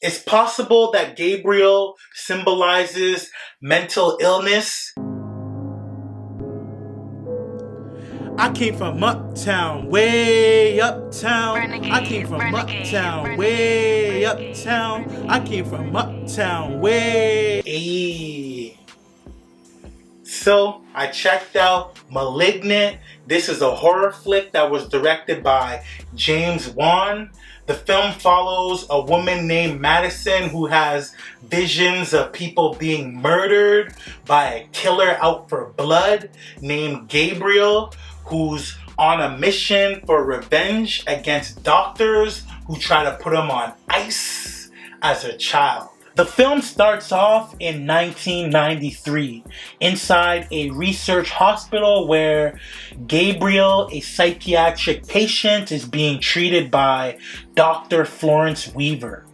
It's possible that Gabriel symbolizes mental illness. I came from uptown, way uptown. I came from uptown, way uptown. I came from uptown, way. Ayy. So I checked out Malignant. This is a horror flick that was directed by James Wan. The film follows a woman named Madison who has visions of people being murdered by a killer out for blood named Gabriel, who's on a mission for revenge against doctors who try to put him on ice as a child. The film starts off in 1993 inside a research hospital where Gabriel, a psychiatric patient, is being treated by Dr. Florence Weaver.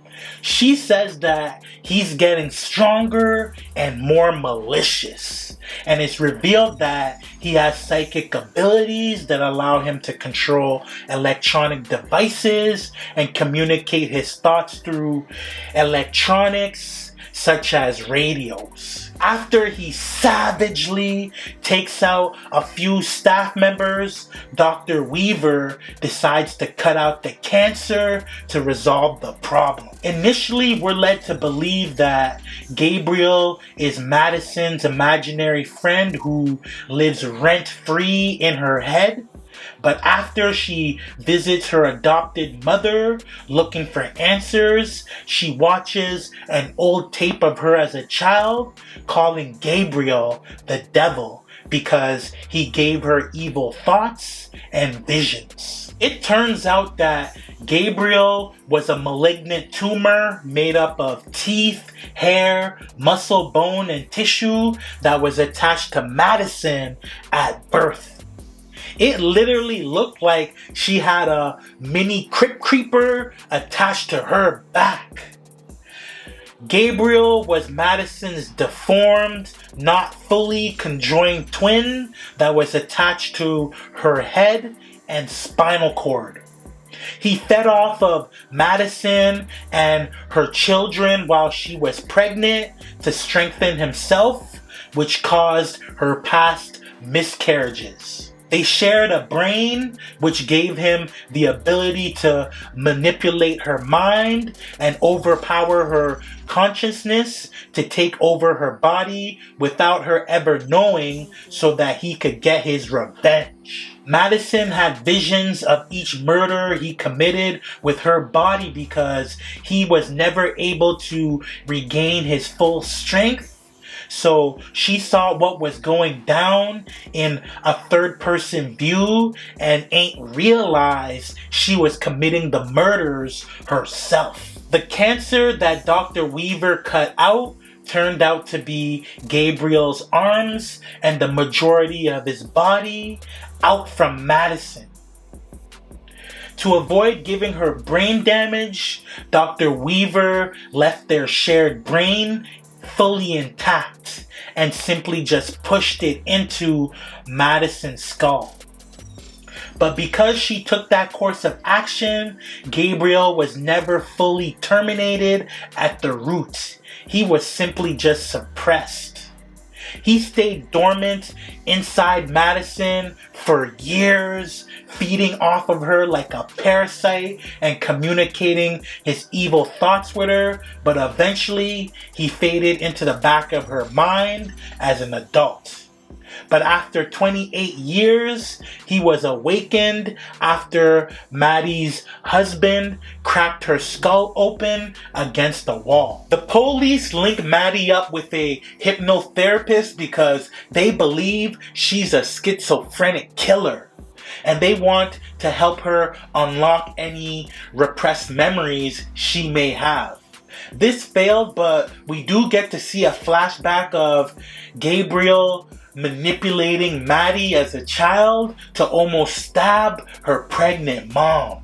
She says that he's getting stronger and more malicious, and it's revealed that he has psychic abilities that allow him to control electronic devices and communicate his thoughts through electronics such as radios. After he savagely takes out a few staff members, Dr. Weaver decides to cut out the cancer to resolve the problem. Initially, we're led to believe that Gabriel is Madison's imaginary friend who lives rent-free in her head. But after she visits her adopted mother looking for answers, she watches an old tape of her as a child calling Gabriel the devil because he gave her evil thoughts and visions. It turns out that Gabriel was a malignant tumor made up of teeth, hair, muscle, bone, and tissue that was attached to Madison at birth. It literally looked like she had a mini crypt creeper attached to her back. Gabriel was Madison's deformed, not fully conjoined twin that was attached to her head and spinal cord. He fed off of Madison and her children while she was pregnant to strengthen himself, which caused her past miscarriages. They shared a brain, which gave him the ability to manipulate her mind and overpower her consciousness to take over her body without her ever knowing so that he could get his revenge. Madison had visions of each murder he committed with her body because he was never able to regain his full strength. So she saw what was going down in a third-person view and ain't realized she was committing the murders herself. The cancer that Dr. Weaver cut out turned out to be Gabriel's arms and the majority of his body out from Madison. To avoid giving her brain damage, Dr. Weaver left their shared brain fully intact and simply just pushed it into Madison's skull. But because she took that course of action, Gabriel was never fully terminated at the root. He was simply just suppressed. He stayed dormant inside Madison for years, feeding off of her like a parasite and communicating his evil thoughts with her, but eventually he faded into the back of her mind as an adult. But after 28 years, he was awakened after Maddie's husband cracked her skull open against the wall. The police link Maddie up with a hypnotherapist because they believe she's a schizophrenic killer, and they want to help her unlock any repressed memories she may have. This failed, but we do get to see a flashback of Gabriel manipulating Maddie as a child to almost stab her pregnant mom.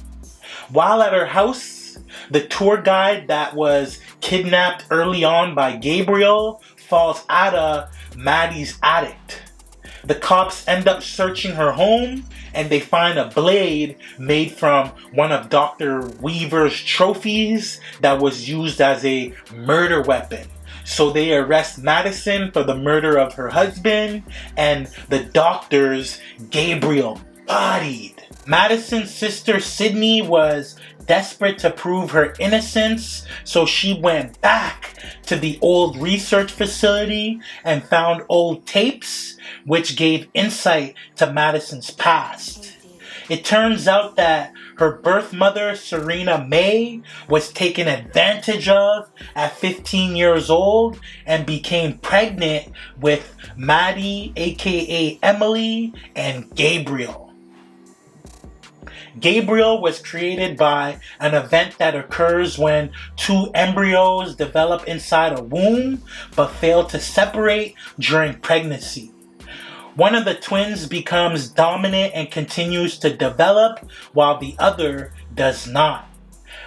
While at her house, the tour guide that was kidnapped early on by Gabriel falls out of Maddie's attic. The cops end up searching her home and they find a blade made from one of Dr. Weaver's trophies that was used as a murder weapon. So they arrest Madison for the murder of her husband, and the doctors Gabriel bodied. Madison's sister Sydney was desperate to prove her innocence, so she went back to the old research facility and found old tapes which gave insight to Madison's past. It turns out that her birth mother, Serena May, was taken advantage of at 15 years old and became pregnant with Maddie, aka Emily, and Gabriel. Gabriel was created by an event that occurs when two embryos develop inside a womb but fail to separate during pregnancy. One of the twins becomes dominant and continues to develop while the other does not.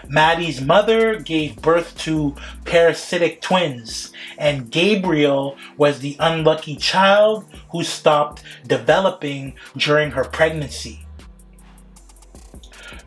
Maddie's mother gave birth to parasitic twins, and Gabriel was the unlucky child who stopped developing during her pregnancy.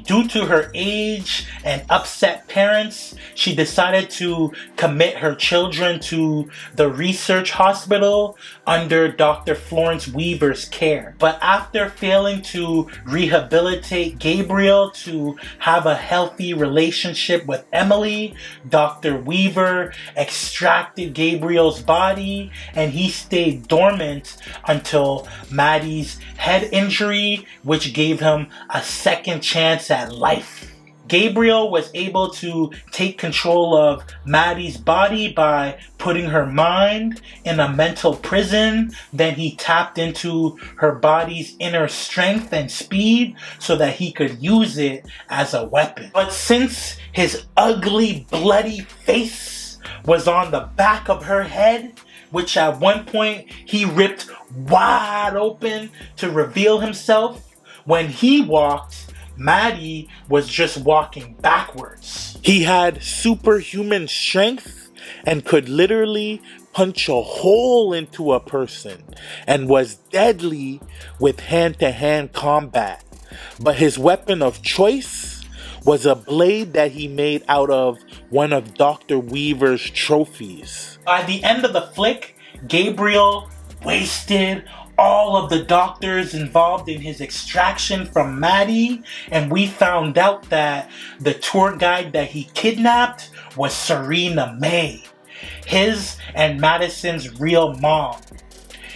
Due to her age and upset parents, she decided to commit her children to the research hospital under Dr. Florence Weaver's care. But after failing to rehabilitate Gabriel to have a healthy relationship with Emily, Dr. Weaver extracted Gabriel's body and he stayed dormant until Maddie's head injury, which gave him a second chance at life. Gabriel was able to take control of Maddie's body by putting her mind in a mental prison. Then he tapped into her body's inner strength and speed so that he could use it as a weapon. But since his ugly, bloody face was on the back of her head, which at one point he ripped wide open to reveal himself, when he walked, Maddie was just walking backwards. He had superhuman strength and could literally punch a hole into a person and was deadly with hand-to-hand combat. But his weapon of choice was a blade that he made out of one of Dr. Weaver's trophies. By the end of the flick, Gabriel wasted all of the doctors involved in his extraction from Maddie, and we found out that the tour guide that he kidnapped was Serena May, his and Madison's real mom.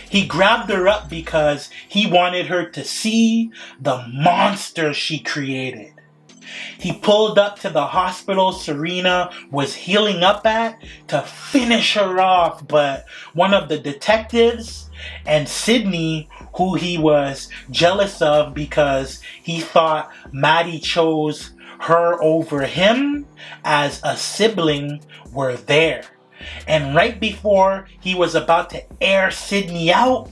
He grabbed her up because he wanted her to see the monster she created. He pulled up to the hospital Serena was healing up at to finish her off, but one of the detectives and Sydney, who he was jealous of because he thought Maddie chose her over him as a sibling, were there. And right before he was about to air Sydney out,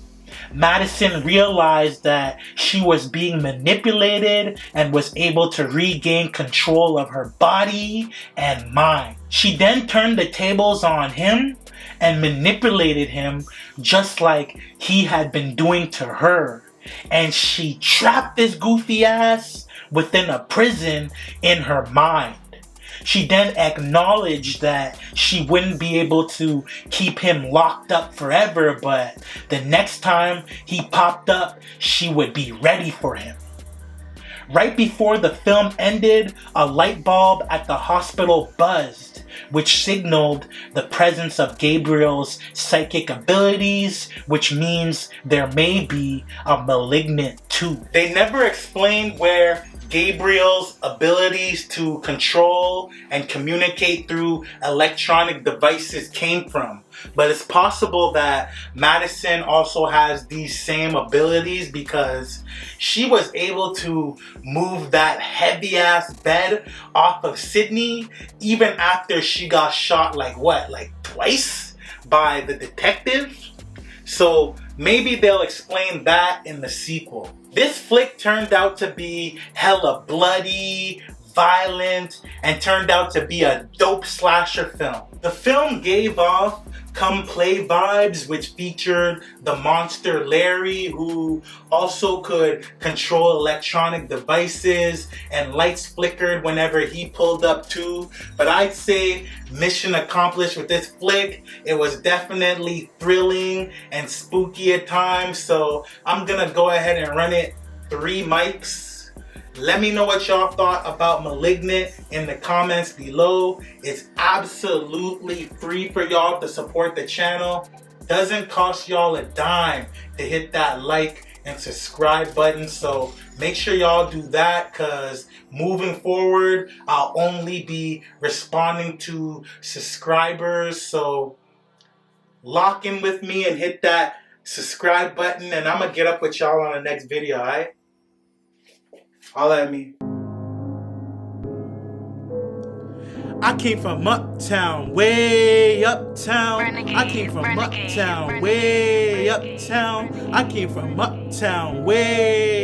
Madison realized that she was being manipulated and was able to regain control of her body and mind. She then turned the tables on him and manipulated him just like he had been doing to her. And she trapped this goofy ass within a prison in her mind. She then acknowledged that she wouldn't be able to keep him locked up forever, but the next time he popped up, she would be ready for him. Right before the film ended, a light bulb at the hospital buzzed, which signaled the presence of Gabriel's psychic abilities, which means there may be a Malignant too. They never explained where Gabriel's abilities to control and communicate through electronic devices came from, but it's possible that Madison also has these same abilities because she was able to move that heavy ass bed off of Sydney even after she got shot like twice by the detective. So maybe they'll explain that in the sequel. This flick turned out to be hella bloody, violent, and turned out to be a dope slasher film. The film gave off Come Play vibes, which featured the monster Larry, who also could control electronic devices, and lights flickered whenever he pulled up too. But I'd say mission accomplished with this flick. It was definitely thrilling and spooky at times, so I'm gonna go ahead and run it 3 mics. Let me know what y'all thought about Malignant in the comments below. It's absolutely free for y'all to support the channel. Doesn't cost y'all a dime to hit that like and subscribe button. So make sure y'all do that, because moving forward, I'll only be responding to subscribers. So lock in with me and hit that subscribe button, and I'm going to get up with y'all on the next video, alright? Holla at me. I came from uptown, way uptown. I came from uptown, way uptown. I came from uptown, way